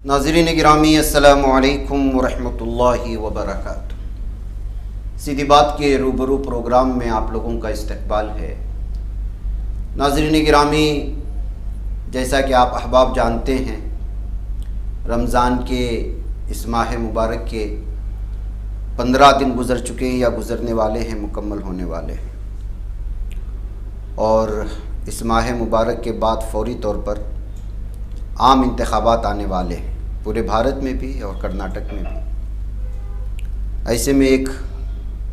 ناظرین گرامی السلام علیکم ورحمۃ اللہ وبرکاتہ۔ سیدھی بات کے روبرو پروگرام میں آپ لوگوں کا استقبال ہے۔ ناظرین گرامی، جیسا کہ آپ احباب جانتے ہیں، رمضان کے اس ماہ مبارک کے 15 دن گزر چکے یا گزرنے والے ہیں، مکمل ہونے والے ہیں، اور اس ماہ مبارک کے بعد فوری طور پر عام انتخابات آنے والے ہیں، پورے بھارت میں بھی اور کرناٹک میں بھی۔ ایسے میں ایک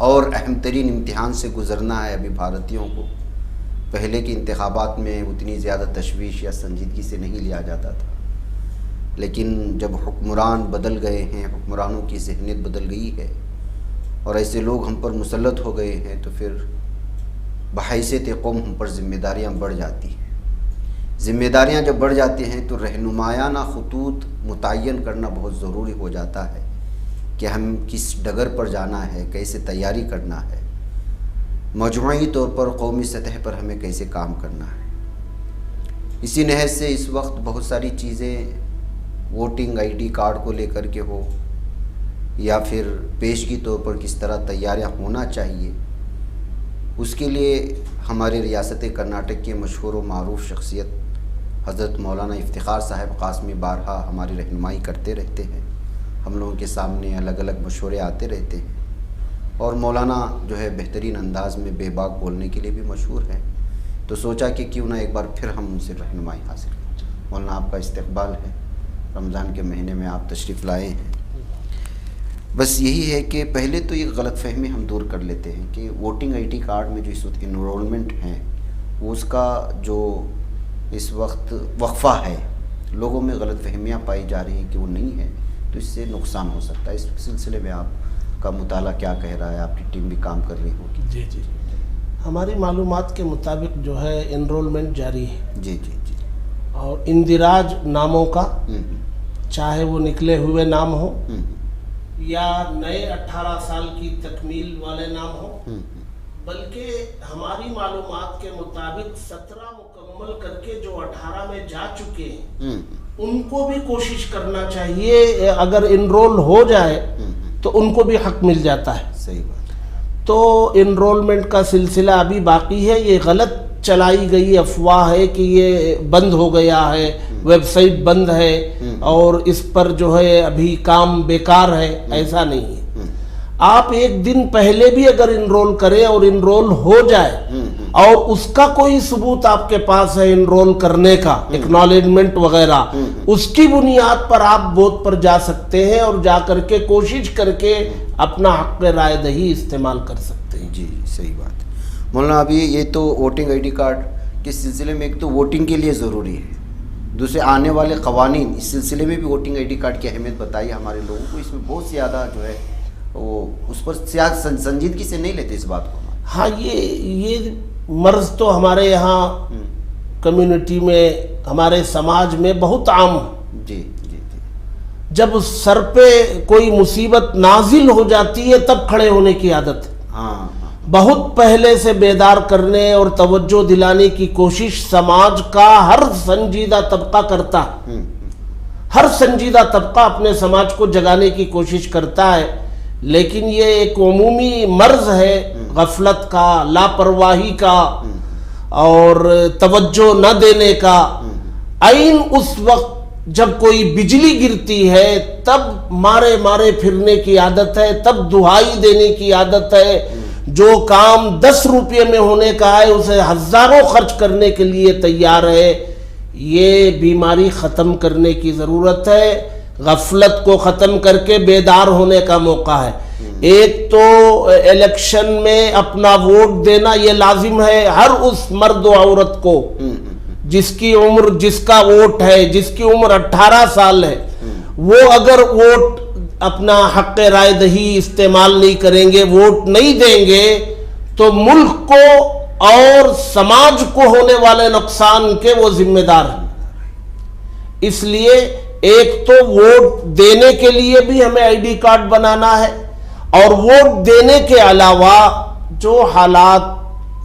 اور اہم ترین امتحان سے گزرنا ہے ابھی بھارتیوں کو۔ پہلے کے انتخابات میں اتنی زیادہ تشویش یا سنجیدگی سے نہیں لیا جاتا تھا، لیکن جب حکمران بدل گئے ہیں، حکمرانوں کی ذہنیت بدل گئی ہے اور ایسے لوگ ہم پر مسلط ہو گئے ہیں، تو پھر بحیثیت قوم ہم پر ذمہ داریاں بڑھ جاتی ہیں۔ ذمہ داریاں جب بڑھ جاتی ہیں تو رہنمایانہ خطوط متعین کرنا بہت ضروری ہو جاتا ہے کہ ہم کس ڈگر پر جانا ہے، کیسے تیاری کرنا ہے، مجموعی طور پر قومی سطح پر ہمیں کیسے کام کرنا ہے۔ اسی نہج سے اس وقت بہت ساری چیزیں ووٹنگ آئی ڈی کارڈ کو لے کر کے ہو، یا پھر پیشگی طور پر کس طرح تیاریاں ہونا چاہیے، اس کے لیے ہمارے ریاست کرناٹک کے مشہور و معروف شخصیت حضرت مولانا افتخار صاحب قاسمی بارہا ہماری رہنمائی کرتے رہتے ہیں۔ ہم لوگوں کے سامنے الگ الگ مشورے آتے رہتے ہیں، اور مولانا جو ہے بہترین انداز میں بے باک بولنے کے لیے بھی مشہور ہے، تو سوچا کہ کیوں نہ ایک بار پھر ہم ان سے رہنمائی حاصل کریں۔ مولانا، آپ کا استقبال ہے، رمضان کے مہینے میں آپ تشریف لائے ہیں۔ بس یہی ہے کہ پہلے تو یہ غلط فہمی ہم دور کر لیتے ہیں کہ ووٹنگ آئی ڈی کارڈ میں جو اس وقت انرولمنٹ ہے، وہ اس کا جو اس وقت وقفہ ہے، لوگوں میں غلط فہمیاں پائی جا رہی ہیں کہ وہ نہیں ہے، تو اس سے نقصان ہو سکتا ہے۔ اس سلسلے میں آپ کا مطالعہ کیا کہہ رہا ہے؟ آپ کی ٹیم بھی کام کر رہی ہوگی۔ جی ہماری معلومات کے مطابق جو ہے انرولمنٹ جاری ہے، جی اور اندراج ناموں کا، چاہے وہ نکلے ہوئے نام ہو یا نئے 18 سال کی تکمیل والے نام ہو، بلکہ ہماری معلومات کے مطابق 17 مکمل کر کے جو 18 میں جا چکے ہیں، ان کو بھی کوشش کرنا چاہیے، اگر انرول ہو جائے تو ان کو بھی حق مل جاتا ہے۔ صحیح بات۔ تو انرولمنٹ کا سلسلہ ابھی باقی ہے۔ یہ غلط چلائی گئی افواہ ہے کہ یہ بند ہو گیا ہے، ویب سائٹ بند ہے اور اس پر جو ہے ابھی کام بیکار ہے، ایسا نہیں ہے۔ آپ ایک دن پہلے بھی اگر انرول کریں اور انرول ہو جائے اور اس کا کوئی ثبوت آپ کے پاس ہے انرول کرنے کا، اکنالجمنٹ وغیرہ، اس کی بنیاد پر آپ بوتھ پر جا سکتے ہیں اور جا کر کے کوشش کر کے اپنا حق رائے دہی استعمال کر سکتے ہیں۔ جی صحیح بات۔ مولانا، ابھی یہ تو ووٹنگ آئی ڈی کارڈ کے سلسلے میں ایک تو ووٹنگ کے لیے ضروری ہے، دوسرے آنے والے قوانین، اس سلسلے میں بھی ووٹنگ آئی ڈی کارڈ کی اہمیت بتائی ہمارے لوگوں کو۔ اس میں بہت زیادہ جو ہے وہ اس پر سنجیدگی سے نہیں لیتے اس بات کو۔ ہاں، یہ مرض تو ہمارے یہاں کمیونٹی میں، ہمارے سماج میں بہت عام ہے۔ جی جب سر پہ کوئی مصیبت نازل ہو جاتی ہے تب کھڑے ہونے کی عادت ہے۔ ہاں، بہت پہلے سے بیدار کرنے اور توجہ دلانے کی کوشش سماج کا ہر سنجیدہ طبقہ کرتا ہے۔ ہر سنجیدہ طبقہ اپنے سماج کو جگانے کی کوشش کرتا ہے، لیکن یہ ایک عمومی مرض ہے غفلت کا، لاپرواہی کا اور توجہ نہ دینے کا۔ عین اس وقت جب کوئی بجلی گرتی ہے تب مارے مارے پھرنے کی عادت ہے، تب دہائی دینے کی عادت ہے۔ جو کام 10 روپے میں ہونے کا ہے اسے ہزاروں خرچ کرنے کے لیے تیار ہے۔ یہ بیماری ختم کرنے کی ضرورت ہے۔ غفلت کو ختم کر کے بیدار ہونے کا موقع ہے۔ ایک تو الیکشن میں اپنا ووٹ دینا یہ لازم ہے ہر اس مرد و عورت کو جس کی عمر، جس کا ووٹ ہے، جس کی عمر 18 سال ہے۔ وہ اگر ووٹ اپنا حق رائے دہی استعمال نہیں کریں گے، ووٹ نہیں دیں گے، تو ملک کو اور سماج کو ہونے والے نقصان کے وہ ذمہ دار ہیں۔ اس لیے ایک تو ووٹ دینے کے لیے بھی ہمیں آئی ڈی کارڈ بنانا ہے، اور ووٹ دینے کے علاوہ جو حالات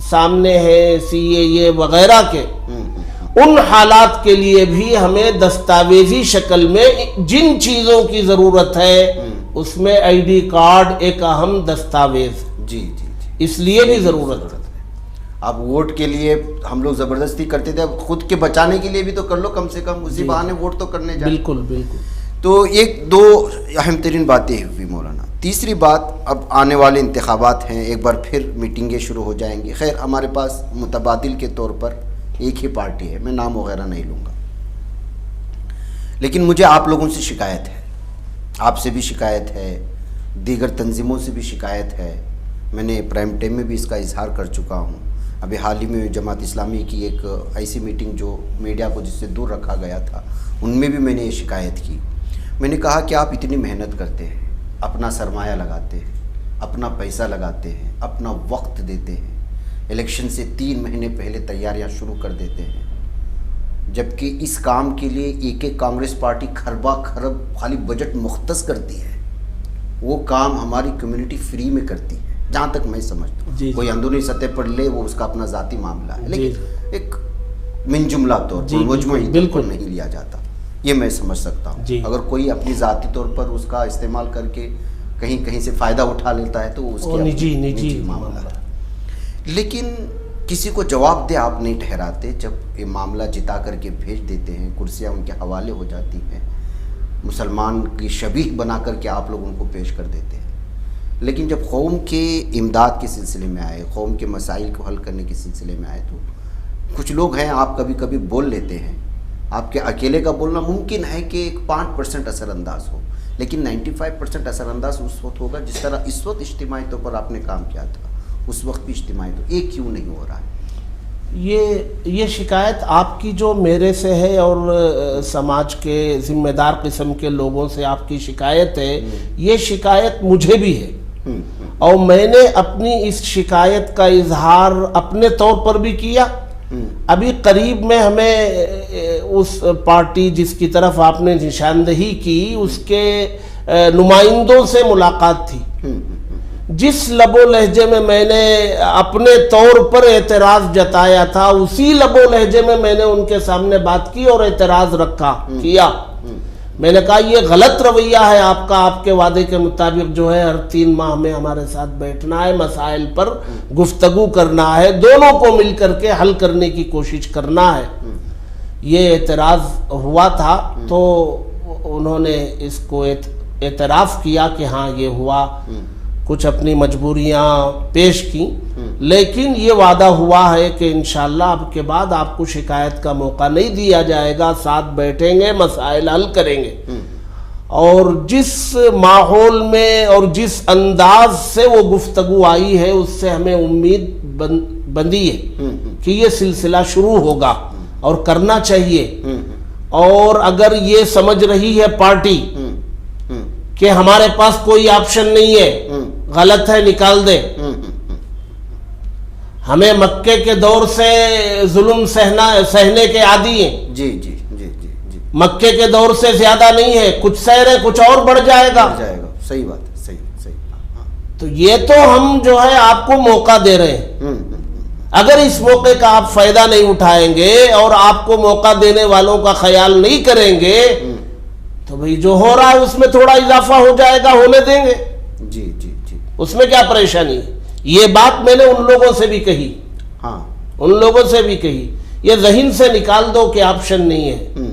سامنے ہیں سی اے اے وغیرہ کے، ان حالات کے لیے بھی ہمیں دستاویزی شکل میں جن چیزوں کی ضرورت ہے اس میں آئی ڈی کارڈ ایک اہم دستاویز، جی جی جی، اس لیے بھی ضرورت ہے۔ اب ووٹ کے لیے ہم لوگ زبردستی کرتے تھے، اب خود کے بچانے کے لیے بھی تو کر لو کم سے کم، اسی بہانے ووٹ تو کرنے جائیں۔ بالکل بالکل۔ تو ایک دو اہم ترین باتیں ہوئی مولانا۔ تیسری بات، اب آنے والے انتخابات ہیں، ایک بار پھر میٹنگیں شروع ہو جائیں گی۔ خیر ہمارے پاس متبادل کے طور پر ایک ہی پارٹی ہے، میں نام وغیرہ نہیں لوں گا، لیکن مجھے آپ لوگوں سے شکایت ہے، آپ سے بھی شکایت ہے، دیگر تنظیموں سے بھی شکایت ہے۔ میں نے پرائم ٹائم میں بھی اس کا اظہار کر چکا ہوں۔ ابھی حال ہی میں جماعت اسلامی کی ایک ایسی میٹنگ جو میڈیا کو جس سے دور رکھا گیا تھا، ان میں بھی میں نے یہ شکایت کی۔ میں نے کہا کہ آپ اتنی محنت کرتے ہیں، اپنا سرمایہ لگاتے ہیں، اپنا پیسہ لگاتے ہیں، اپنا وقت دیتے ہیں، الیکشن سے 3 مہینے پہلے تیاریاں شروع کر دیتے ہیں، جبکہ اس کام کے لیے ایک کانگریس پارٹی کھربا کھرب خالی بجٹ مختص کرتی ہے، وہ کام ہماری کمیونٹی فری میں کرتی ہے، جہاں تک میں سمجھتا ہوں۔ جی، کوئی اندرونی سطح پر لے وہ اس کا اپنا ذاتی معاملہ ہے، جی، لیکن ایک من جملہ طور پر مجموعی طور پر نہیں لیا جاتا، یہ میں سمجھ سکتا ہوں۔ جی، اگر کوئی اپنی ذاتی طور پر اس کا استعمال کر کے کہیں سے فائدہ اٹھا لیتا ہے تو وہ اس کی نجی معاملہ ہے، لیکن کسی کو جواب دہ آپ نہیں ٹھہراتے جب یہ معاملہ جتا کر کے بھیج دیتے ہیں، کرسیاں ان کے حوالے ہو جاتی ہیں، مسلمان کی شبیہ بنا کر کے آپ لوگ ان کو پیش کر دیتے ہیں۔ لیکن جب قوم کے امداد کے سلسلے میں آئے، قوم کے مسائل کو حل کرنے کے سلسلے میں آئے، تو کچھ لوگ ہیں، آپ کبھی کبھی بول لیتے ہیں، آپ کے اکیلے کا بولنا ممکن ہے کہ ایک 5% اثر انداز ہو، لیکن 95% اثر انداز اس وقت ہوگا جس طرح اس وقت اجتماعی طور پر آپ نے کام کیا تھا، اس وقت بھی اجتماعی طور ایک کیوں نہیں ہو رہا ہے؟ یہ شکایت آپ کی جو میرے سے ہے اور سماج کے ذمہ دار قسم کے لوگوں سے آپ کی شکایت ہے، یہ شکایت مجھے بھی ہے، اور میں نے اپنی اس شکایت کا اظہار اپنے طور پر بھی کیا۔ ابھی قریب میں ہمیں اس پارٹی جس کی طرف آپ نے نشاندہی کی اس کے نمائندوں سے ملاقات تھی، جس لب و لہجے میں نے اپنے طور پر اعتراض جتایا تھا، اسی لب و لہجے میں نے ان کے سامنے بات کی اور اعتراض کیا۔ میں نے کہا یہ غلط رویہ ہے آپ کا، آپ کے وعدے کے مطابق جو ہے ہر 3 ماہ میں ہمارے ساتھ بیٹھنا ہے، مسائل پر گفتگو کرنا ہے، دونوں کو مل کر کے حل کرنے کی کوشش کرنا ہے۔ یہ اعتراض ہوا تھا تو انہوں نے اس کو اعتراف کیا کہ ہاں یہ ہوا، کچھ اپنی مجبوریاں پیش کی، لیکن یہ وعدہ ہوا ہے کہ انشاءاللہ اب کے بعد آپ کو شکایت کا موقع نہیں دیا جائے گا، ساتھ بیٹھیں گے، مسائل حل کریں گے۔ اور جس ماحول میں اور جس انداز سے وہ گفتگو آئی ہے اس سے ہمیں امید بندی ہے کہ یہ سلسلہ شروع ہوگا اور کرنا چاہیے۔ اور اگر یہ سمجھ رہی ہے پارٹی کہ ہمارے پاس کوئی آپشن نہیں ہے، غلط ہے، نکال دیں۔ ہمیں مکے کے دور سے ظلم سہنے کے عادی ہیں، جی جی جی جی جی، مکے کے دور سے زیادہ نہیں ہے، کچھ سہ رہے کچھ اور بڑھ جائے گا۔ صحیح بات ہے، صحیح۔ تو یہ تو ہم جو ہے آپ کو موقع دے رہے ہیں، اگر اس موقع کا آپ فائدہ نہیں اٹھائیں گے اور آپ کو موقع دینے والوں کا خیال نہیں کریں گے تو بھئی جو ہو رہا ہے اس میں تھوڑا اضافہ ہو جائے گا، ہونے دیں گے، جی جی جی، اس میں کیا پریشانی ہے۔ یہ بات میں نے ان لوگوں سے بھی کہی، ہاں ان لوگوں سے بھی کہی، یہ ذہن سے نکال دو کہ آپشن نہیں ہے،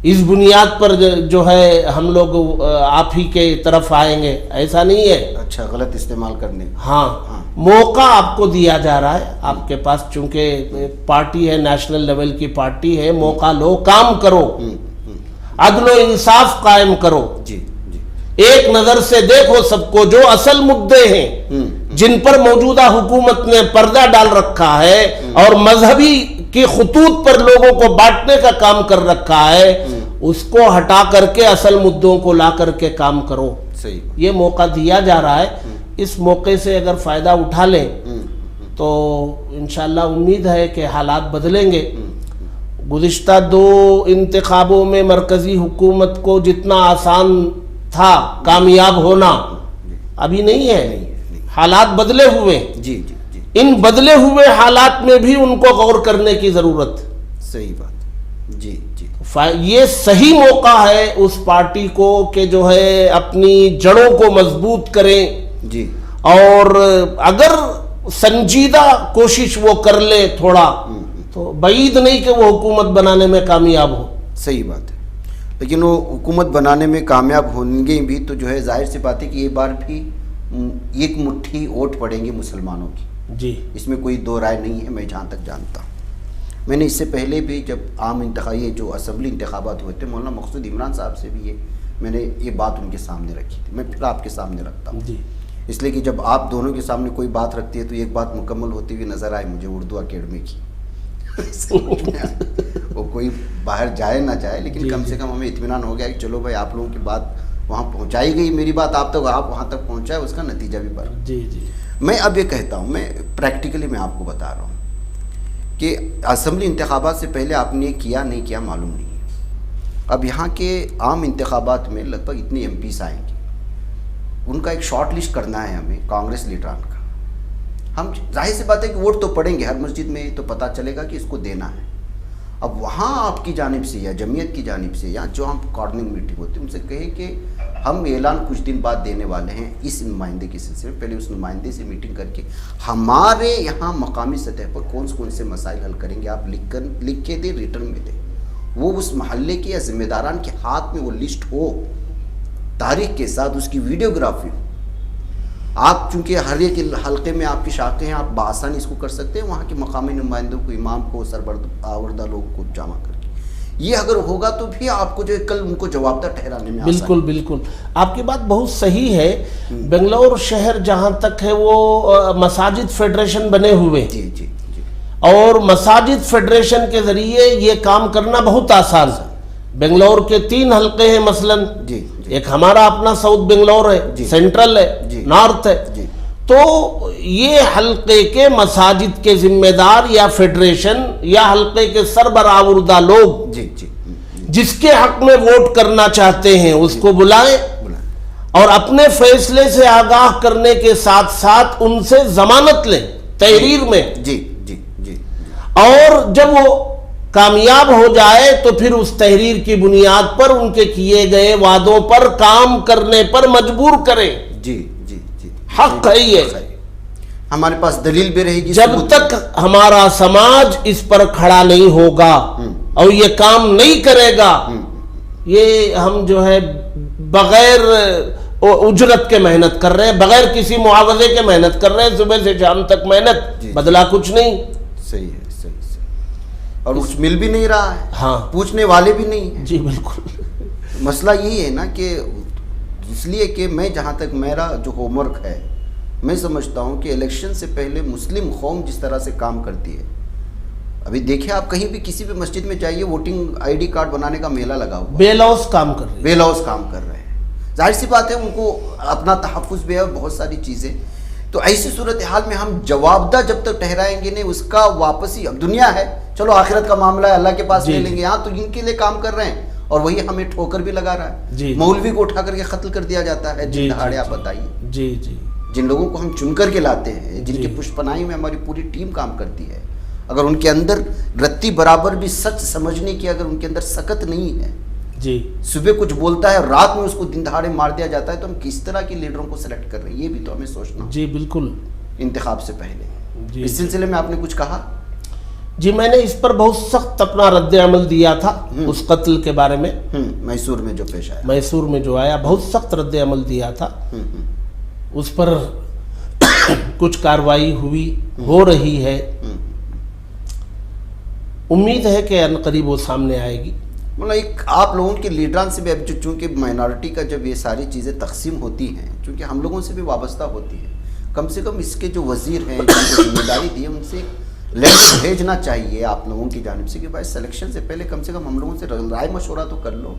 اس بنیاد پر جو ہے ہم لوگ آپ ہی کے طرف آئیں گے، ایسا نہیں ہے۔ اچھا، غلط استعمال کرنے، ہاں، موقع آپ کو دیا جا رہا ہے، آپ کے پاس چونکہ پارٹی ہے، نیشنل لیول کی پارٹی ہے، موقع لو، کام کرو، عدل و انصاف قائم کرو، جی جی، ایک نظر سے دیکھو سب کو، جو اصل مدعے ہیں جن پر موجودہ حکومت نے پردہ ڈال رکھا ہے اور مذہبی کی خطوط پر لوگوں کو بانٹنے کا کام کر رکھا ہے، اس کو ہٹا کر کے اصل مدعوں کو لا کر کے کام کرو۔ صحیح، یہ موقع دیا جا رہا ہے، اس موقع سے اگر فائدہ اٹھا لیں تو انشاءاللہ امید ہے کہ حالات بدلیں گے۔ گزشتہ 2 انتخابوں میں مرکزی حکومت کو جتنا آسان تھا کامیاب ہونا، ابھی نہیں ہے، حالات بدلے ہوئے، جی جی جی، ان بدلے ہوئے حالات میں بھی ان کو غور کرنے کی ضرورت۔ صحیح بات. جی جی. یہ صحیح موقع ہے اس پارٹی کو کہ جو ہے اپنی جڑوں کو مضبوط کریں جی. اور اگر سنجیدہ کوشش وہ کر لے تھوڑا تو بعید نہیں کہ وہ حکومت بنانے میں کامیاب ہو. صحیح بات ہے. لیکن وہ حکومت بنانے میں کامیاب ہوں گے بھی تو جو ہے ظاہر سی بات ہے کہ یہ بار بھی ایک مٹھی ووٹ پڑیں گے مسلمانوں کی. جی. اس میں کوئی دو رائے نہیں ہے. میں جہاں تک جانتا ہوں میں نے اس سے پہلے بھی جب عام انتخابی جو اسمبلی انتخابات ہوئے تھے مولانا مقصود عمران صاحب سے بھی میں نے یہ بات ان کے سامنے رکھی تھی. میں پھر آپ کے سامنے رکھتا ہوں. جی. اس لیے کہ جب آپ دونوں کے سامنے کوئی بات رکھتی ہے تو ایک بات مکمل ہوتی ہوئی نظر آئے مجھے اردو اکیڈمی کی. وہ کوئی باہر جائے نہ جائے لیکن کم سے کم ہمیں اطمینان ہو گیا کہ چلو بھائی آپ لوگوں کی بات وہاں پہنچائی گئی, میری بات آپ تک, آپ وہاں تک پہنچائے, اس کا نتیجہ بھی بڑھا. جی جی. میں اب یہ کہتا ہوں, میں پریکٹیکلی میں آپ کو بتا رہا ہوں کہ اسمبلی انتخابات سے پہلے آپ نے کیا نہیں کیا معلوم نہیں ہے. اب یہاں کے عام انتخابات میں لگ بھگ اتنے ایم پیز آئیں گے, ان کا ایک شارٹ لسٹ کرنا ہے ہمیں کانگریس لیڈران کا. ہم ظاہر سی بات ہے کہ ووٹ تو پڑیں گے ہر مسجد میں, تو پتہ چلے گا کہ اس کو دینا ہے. اب وہاں آپ کی جانب سے یا جمعیت کی جانب سے یا جو ہم کارڈننگ میٹنگ ہوتی ہے ان سے کہیں کہ ہم اعلان کچھ دن بعد دینے والے ہیں اس نمائندے کے سلسلے میں, پہلے اس نمائندے سے میٹنگ کر کے ہمارے یہاں مقامی سطح پر کون سے مسائل حل کریں گے آپ لکھ کے دیں, ریٹرن میں دیں. وہ اس محلے کے یا ذمہ داران کے ہاتھ میں وہ لسٹ ہو, تاریخ کے ساتھ اس کی ویڈیوگرافی ہو. آپ چونکہ ہر ایک حلقے میں آپ کی شاخیں ہیں, آپ بآسانی اس کو کر سکتے ہیں. وہاں کے مقامی نمائندوں کو, امام کو, آوردہ لوگوں کو جمع کر کے یہ اگر ہوگا تو بھی آپ کو جو کل ان کو جواب دہ ٹھہرانے میں بالکل بالکل آپ کی بات بہت صحیح ہے. بنگلور شہر جہاں تک ہے وہ مساجد فیڈریشن بنے ہوئے, جی جی جی, اور مساجد فیڈریشن کے ذریعے یہ کام کرنا بہت آسان ہے. بنگلور کے 3 حلقے ہیں مثلاً, جی, ایک ہمارا اپنا ساؤتھ بنگلور ہے, سینٹرل ہے, نارتھ ہے. تو یہ حلقے کے مساجد کے ذمہ دار یا فیڈریشن یا حلقے کے سربراہ لوگ جی جی جس کے حق میں ووٹ کرنا چاہتے ہیں اس کو بلائیں اور اپنے فیصلے سے آگاہ کرنے کے ساتھ ساتھ ان سے ضمانت لیں تحریر میں. جی جی جی. اور جب وہ کامیاب ہو جائے تو پھر اس تحریر کی بنیاد پر ان کے کیے گئے وعدوں پر کام کرنے پر مجبور کریں. جی جی جی, حق ہے یہ. ہمارے پاس دلیل بھی رہے گی. جب تک ہمارا سماج اس پر کھڑا نہیں ہوگا اور یہ کام نہیں کرے گا, یہ ہم جو ہے بغیر اجرت کے محنت کر رہے ہیں, بغیر کسی معاوضے کے محنت کر رہے ہیں, صبح سے شام تک محنت, بدلا کچھ نہیں. صحیح ہے, صحیح, اور کچھ مل بھی نہیں رہا ہے. ہاں, پوچھنے والے بھی نہیں ہیں. جی بالکل. مسئلہ یہی ہے نا کہ اس لیے کہ میں جہاں تک میرا جو ہوم ورک ہے, میں سمجھتا ہوں کہ الیکشن سے پہلے مسلم قوم جس طرح سے کام کرتی ہے, ابھی دیکھیں آپ کہیں بھی کسی بھی مسجد میں جائیے, ووٹنگ آئی ڈی کارڈ بنانے کا میلہ لگا ہوا, بے لوث کام کر رہے ہیں, بے لوث کام کر رہے ہیں. ظاہر سی بات ہے ان کو اپنا تحفظ بھی ہے, بہت ساری چیزیں. تو ایسی صورتحال میں ہم جواب دہ جب تک ٹھہرائیں گے نہیں, اس کا واپسی, اب دنیا ہے, چلو آخرت کا معاملہ ہے, اللہ کے پاس لے لیں گے. یہاں تو ان کے لیے کام کر رہے ہیں اور وہی ہمیں ٹھوکر بھی لگا رہا ہے. مولوی کو اٹھا کر کے قتل کر دیا جاتا ہے دن دہاڑے. آپ بتائیے, جی جی, جن لوگوں کو ہم چن کر کے لاتے ہیں, جن کے پشت پناہی میں ہماری پوری ٹیم کام کرتی ہے, اگر ان کے اندر رتی برابر بھی سچ سمجھنے کی اگر ان کے اندر سکت نہیں ہے, جی, صبح کچھ بولتا ہے رات میں اس کو دن دہاڑے مار دیا جاتا ہے, تو ہم کس طرح کے لیڈروں کو سلیکٹ کر رہے ہیں, یہ بھی تو ہمیں سوچنا. جی بالکل, انتخاب سے پہلے. جی, اس سلسلے میں آپ نے کچھ کہا؟ جی میں نے اس پر بہت سخت اپنا رد عمل دیا تھا, اس قتل کے بارے میں. میسور میں جو پیش آیا, میسور میں جو آیا, بہت سخت رد عمل دیا تھا. اس پر کچھ کارروائی ہوئی, ہو رہی ہے. امید ہے کہ عنقریب وہ سامنے آئے گی. مطلب ایک آپ لوگوں کے لیڈران سے بھی, اب چونکہ مائنارٹی کا جب یہ ساری چیزیں تقسیم ہوتی ہیں, چونکہ ہم لوگوں سے بھی وابستہ ہوتی ہے, کم سے کم اس کے جو وزیر ہیں, جن کو ذمہ داری دی ہے, ان سے لیٹر بھیجنا چاہیے آپ لوگوں کی جانب سے کہ بھائی سلیکشن سے پہلے کم سے کم ہم لوگوں سے رائے مشورہ تو کر لو.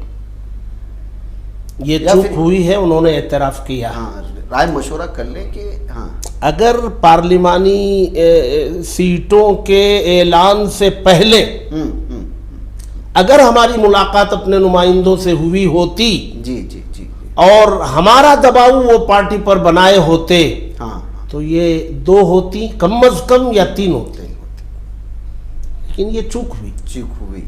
یہ چوک ہوئی ہے, انہوں نے اعتراف کیا. ہاں, رائے مشورہ کر لیں کہ ہاں اگر پارلیمانی سیٹوں کے اعلان سے پہلے اگر ہماری ملاقات اپنے نمائندوں سے ہوئی ہوتی, جی جی جی, اور ہمارا دباؤ وہ پارٹی پر بنائے ہوتے, ہاں, تو یہ 2 ہوتی کم از کم یا 3 ہوتے. لیکن یہ چوک ہوئی.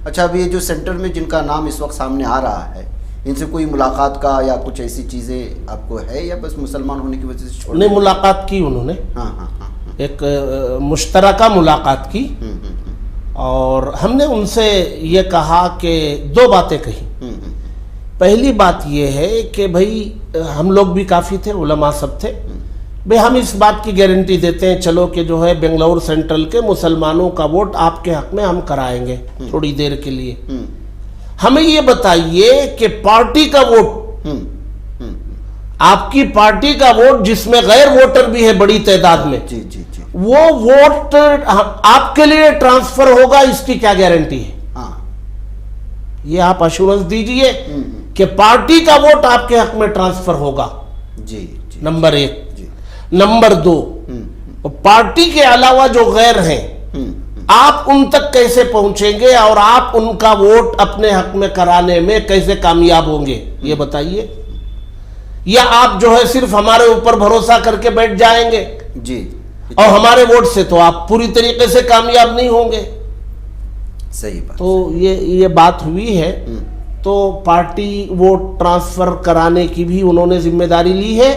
اچھا, اب یہ جو سینٹر میں جن کا نام اس وقت سامنے آ رہا ہے, ان سے کوئی ملاقات کا یا کچھ ایسی چیزیں آپ کو ہے, یا بس مسلمان ہونے کی وجہ سے چھوڑ؟ نہیں, ملاقات کی انہوں نے. ایک مشترکہ ملاقات کی, اور ہم نے ان سے یہ کہا کہ 2 باتیں کہی. پہلی بات یہ ہے کہ بھائی ہم لوگ بھی کافی تھے, علماء سب تھے, بھائی ہم اس بات کی گارنٹی دیتے ہیں چلو کہ جو ہے بنگلور سینٹرل کے مسلمانوں کا ووٹ آپ کے حق میں ہم کرائیں گے تھوڑی دیر کے لیے. ہمیں یہ بتائیے کہ پارٹی کا ووٹ, آپ کی پارٹی کا ووٹ جس میں غیر ووٹر بھی ہے بڑی تعداد میں, وہ ووٹ آپ کے لیے ٹرانسفر ہوگا, اس کی کیا گارنٹی ہے؟ یہ آپ ایشورنس دیجئے کہ پارٹی کا ووٹ آپ کے حق میں ٹرانسفر ہوگا. نمبر 1. نمبر 2, پارٹی کے علاوہ جو غیر ہیں آپ ان تک کیسے پہنچیں گے اور آپ ان کا ووٹ اپنے حق میں کرانے میں کیسے کامیاب ہوں گے, یہ بتائیے. یا آپ جو ہے صرف ہمارے اوپر بھروسہ کر کے بیٹھ جائیں گے اور ہمارے ووٹ سے تو آپ پوری طریقے سے کامیاب نہیں ہوں گے. صحیح بات. تو یہ بات ہوئی ہے. تو پارٹی ووٹ ٹرانسفر کرانے کی بھی انہوں نے ذمہ داری لی ہے,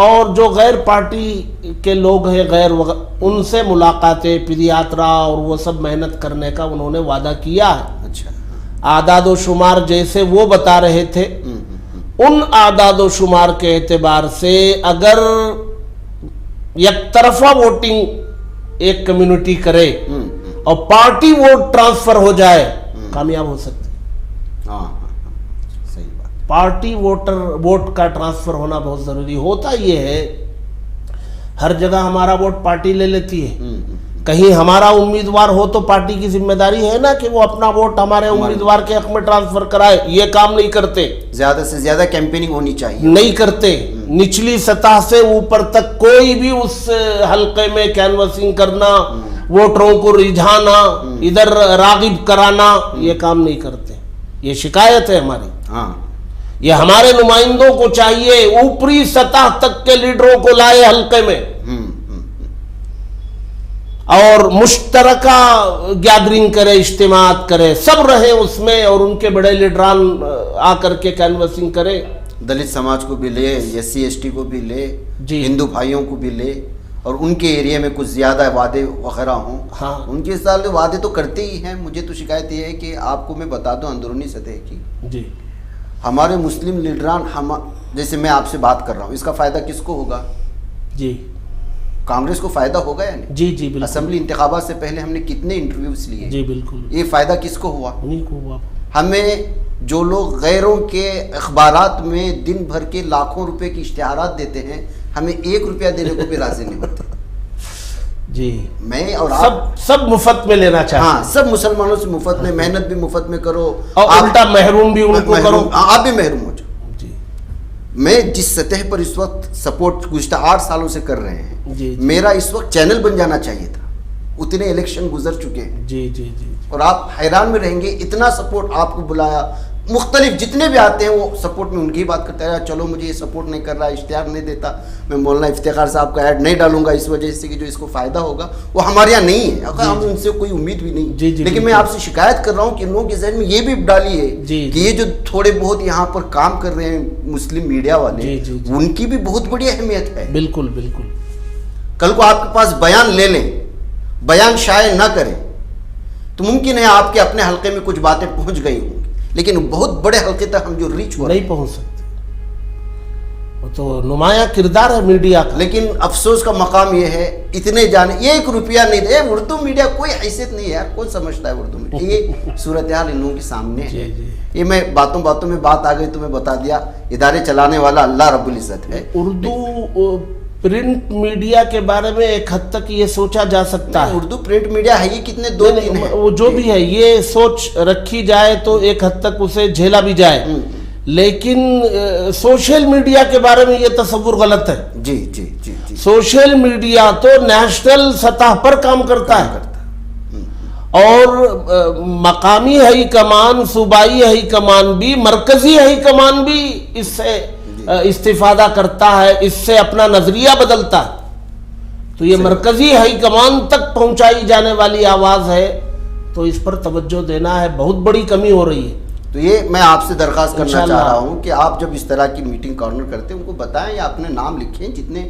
اور جو غیر پارٹی کے لوگ ہیں غیر ان سے ملاقاتیں, پدیاترا اور وہ سب محنت کرنے کا انہوں نے وعدہ کیا ہے. اچھا. اعداد و شمار جیسے وہ بتا رہے تھے, ان اعداد و شمار کے اعتبار سے اگر یک طرفہ ووٹنگ ایک کمیونٹی کرے اور پارٹی ووٹ ٹرانسفر ہو جائے, کامیاب ہو سکتے. صحیح بات. پارٹی ووٹ کا ٹرانسفر ہونا بہت ضروری ہوتا. یہ ہے ہر جگہ ہمارا ووٹ پارٹی لے لیتی ہے, کہیں ہمارا امیدوار ہو تو پارٹی کی ذمہ داری ہے نا کہ وہ اپنا ووٹ ہمارے امیدوار کے حق میں ٹرانسفر کرائے. یہ کام نہیں کرتے. زیادہ سے زیادہ کیمپیننگ ہونی چاہیے. نہیں کرتے. نچلی سطح سے اوپر تک کوئی بھی اس حلقے میں کینوسنگ کرنا, ووٹروں کو رجھانا, ادھر راغب کرانا, یہ کام نہیں کرتے. یہ شکایت ہے ہماری. یہ ہمارے نمائندوں کو چاہیے اوپری سطح تک کے لیڈروں کو لائے حلقے میں, اور مشترکہ گیدرنگ کرے, اجتماعات کرے, سب رہے اس میں, اور ان کے بڑے لیڈران آ کر کے کینوسنگ کرے. دلت سماج کو بھی لے, SC ST کو بھی لے, ہندو بھائیوں کو بھی لے, اور ان کے ایریا میں کچھ زیادہ وعدے وغیرہ ہوں. ان کے ساتھ وعدے تو کرتے ہی ہیں. مجھے تو شکایت یہ ہے کہ آپ کو میں بتا دوں اندرونی سطح کی, ہمارے مسلم لیڈران, جیسے میں آپ سے بات کر رہا ہوں, اس کا فائدہ کس کو ہوگا؟ کانگریس کو فائدہ ہوگا یا نہیں؟ بالکل. اسمبلی انتخابات سے پہلے ہم نے کتنے انٹرویوز لیے, بالکل. یہ فائدہ کس کو ہوا؟ ہمیں جو لوگ غیروں کے اخبارات میں دن بھر کے لاکھوں روپے کی اشتہارات دیتے ہیں, ہمیں 1 روپیہ دینے کو بھی راضی نہیں ہوتے. میں اور آپ سب مفت میں لینا چاہتے ہیں. سب مسلمانوں سے مفت میں, محنت بھی مفت میں کرو, اور الٹا محروم بھی ان کو کرو. آپ بھی محروم ہو جاؤ. میں جس سطح پر اس وقت سپورٹ گزشتہ 8 سالوں سے کر رہے ہیں, میرا اس وقت چینل بن جانا چاہیے تھا. اتنے الیکشن گزر چکے ہیں. اور آپ حیران میں رہیں گے, اتنا سپورٹ آپ کو بلایا, مختلف جتنے بھی آتے ہیں وہ سپورٹ میں ان کی بات کرتا ہے. چلو مجھے یہ سپورٹ نہیں کر رہا, اشتہار نہیں دیتا, میں مولانا افتخار صاحب کا ایڈ نہیں ڈالوں گا اس وجہ سے کہ جو اس کو فائدہ ہوگا وہ ہمارے یہاں نہیں ہے. ہم ان سے کوئی امید بھی نہیں. لیکن میں آپ سے شکایت کر رہا ہوں کہ ان لوگوں کے ذہن میں یہ بھی ڈالی ہے کہ یہ جو تھوڑے بہت یہاں پر کام کر رہے ہیں مسلم میڈیا والے, ان کی بھی بہت بڑی اہمیت ہے. بالکل بالکل. کل کو آپ کے پاس بیان لے لیں, بیان شائع نہ کریں, تو ممکن ہے آپ کے اپنے حلقے میں کچھ باتیں پہنچ گئی ہوں, لیکن بہت بڑے حلقے تک ہم جو ریچ ہو نہیں پہنچ سکتے. وہ تو نمایاں کردار ہے میڈیا کا. لیکن افسوس کا مقام یہ ہے, اتنے جانے 1 روپیہ نہیں دے. اردو میڈیا کوئی حیثیت نہیں ہے یار, کون سمجھتا ہے اردو میڈیا. یہ صورتحال ان لوگوں کے سامنے ہے. یہ میں باتوں میں بات آ گئی تو میں بتا دیا, ادارے چلانے والا اللہ رب العزت ہے. اردو پرنٹ میڈیا کے بارے میں ایک حد تک یہ سوچا جا سکتا ہے. اردو پرنٹ میڈیا ہے یہ کتنے 2-3 ہیں, وہ جو بھی ہے یہ سوچ رکھی جائے تو ایک حد تک اسے جھیلا بھی جائے. لیکن سوشل میڈیا کے بارے میں یہ تصور غلط ہے. جی. سوشل میڈیا تو نیشنل سطح پر کام کرتا ہے, اور مقامی ہائی کمان, صوبائی ہائی کمان بھی, مرکزی ہائی کمان بھی اس سے استفادہ کرتا ہے, اس سے اپنا نظریہ بدلتا ہے. تو یہ مرکزی ہائی کمان تک پہنچائی جانے والی آواز ہے، تو اس پر توجہ دینا ہے، بہت بڑی کمی ہو رہی ہے۔ تو یہ میں آپ سے درخواست کرنا چاہ رہا ہوں کہ آپ جب اس طرح کی میٹنگ کارنر کرتے ہیں ان کو بتائیں یا اپنے نام لکھیں جتنے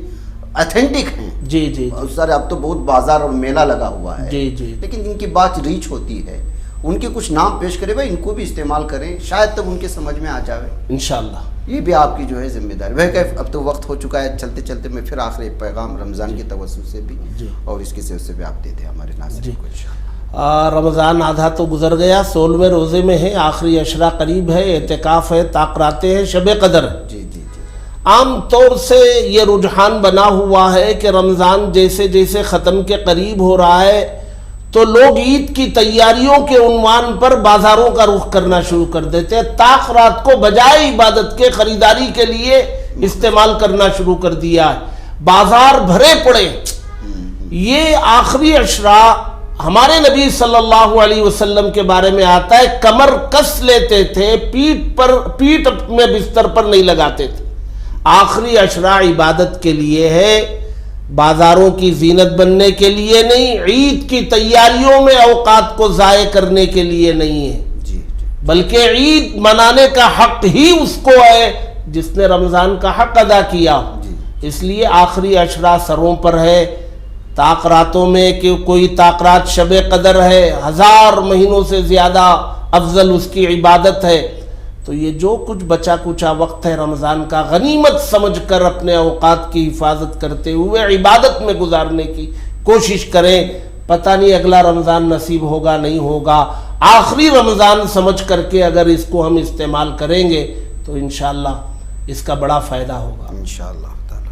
اتھینٹک ہیں۔ جی سارے اب تو بہت بازار اور میلہ لگا ہوا ہے، جی لیکن جن کی بات ریچ ہوتی ہے ان کے کچھ نام پیش کرے بھائی، ان کو بھی استعمال کریں، شاید تب ان کے سمجھ میں آ جاوے انشاءاللہ۔ یہ بھی آپ کی جو ہے ذمہ داری ہے۔ کہ اب تو وقت ہو چکا ہے، چلتے چلتے میں پھر آخری پیغام رمضان کی توسط سے بھی اور اس کی سے بھی آپ دیتے ہیں ہمارے ناظرین کو انشاءاللہ۔ رمضان آدھا تو گزر گیا، 16ویں روزے میں ہے، آخری عشرہ قریب ہے، اعتکاف ہے، تاقراتے ہیں، شب قدر ہے۔ جی جی جی عام طور سے یہ رجحان بنا ہوا ہے کہ رمضان جیسے جیسے ختم کے قریب ہو رہا ہے تو لوگ عید کی تیاریوں کے عنوان پر بازاروں کا رخ کرنا شروع کر دیتے ہیں، تاخرات کو بجائے عبادت کے خریداری کے لیے استعمال کرنا شروع کر دیا ہے، بازار بھرے پڑے۔ یہ آخری عشرہ ہمارے نبی صلی اللہ علیہ وسلم کے بارے میں آتا ہے، کمر کس لیتے تھے، پیٹ میں بستر پر نہیں لگاتے تھے۔ آخری عشرہ عبادت کے لیے ہے، بازاروں کی زینت بننے کے لیے نہیں، عید کی تیاریوں میں اوقات کو ضائع کرنے کے لیے نہیں ہے، بلکہ عید منانے کا حق ہی اس کو ہے جس نے رمضان کا حق ادا کیا۔ اس لیے آخری عشرہ سروں پر ہے، تاقراتوں میں کہ کوئی تاقرات شب قدر ہے، 1000 مہینوں سے زیادہ افضل اس کی عبادت ہے۔ تو یہ جو کچھ بچا کچا وقت ہے رمضان کا، غنیمت سمجھ کر اپنے اوقات کی حفاظت کرتے ہوئے عبادت میں گزارنے کی کوشش کریں۔ پتہ نہیں اگلا رمضان نصیب ہوگا نہیں ہوگا، آخری رمضان سمجھ کر کے اگر اس کو ہم استعمال کریں گے تو انشاءاللہ اس کا بڑا فائدہ ہوگا انشاءاللہ تعالی۔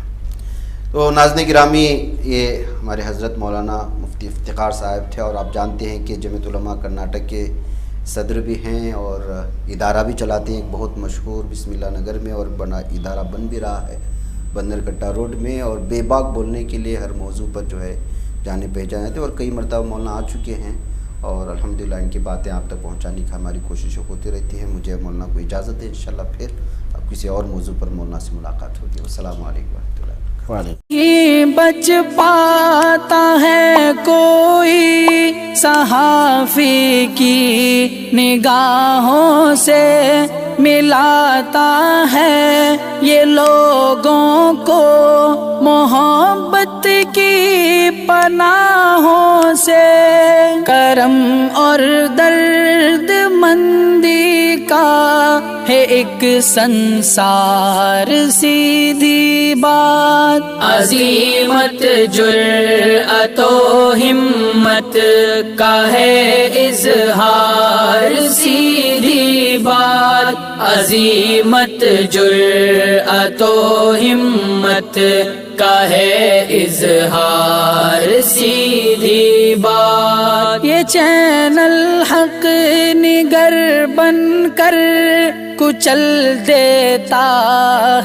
تو ناظرین گرامی، یہ ہمارے حضرت مولانا مفتی افتخار صاحب تھے، اور آپ جانتے ہیں کہ جمعیت علماء کرناٹک کے صدر بھی ہیں اور ادارہ بھی چلاتے ہیں ایک بہت مشہور بسم اللہ نگر میں، اور بنا ادارہ بن بھی رہا ہے بندر کٹا روڈ میں، اور بے باک بولنے کے لیے ہر موضوع پر جو ہے جانے پہچانے تھے، اور کئی مرتبہ مولانا آ چکے ہیں، اور الحمدللہ ان کی باتیں آپ تک پہنچانے کی ہماری کوششیں ہوتی رہتی ہیں۔ مجھے مولانا کو اجازت ہے، انشاءاللہ پھر اب کسی اور موضوع پر مولانا سے ملاقات ہوگی۔ السلام علیکم ورحمۃ اللہ۔ بچ پاتا ہے کوئی صحافی کی نگاہوں سے، ملاتا ہے یہ لوگوں کو محبت کی پناہوں سے، کرم اور درد مندی کا ہے ایک سنسار سیدھی بات، عزیمت جرأت و ہمت کا ہے اظہار سیدھی بات، عزیمت جرأت و ہمت کا ہے اظہار سیدھی بات۔ یہ چینل حق نگر بن کر کچل دیتا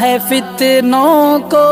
ہے فتنوں کو،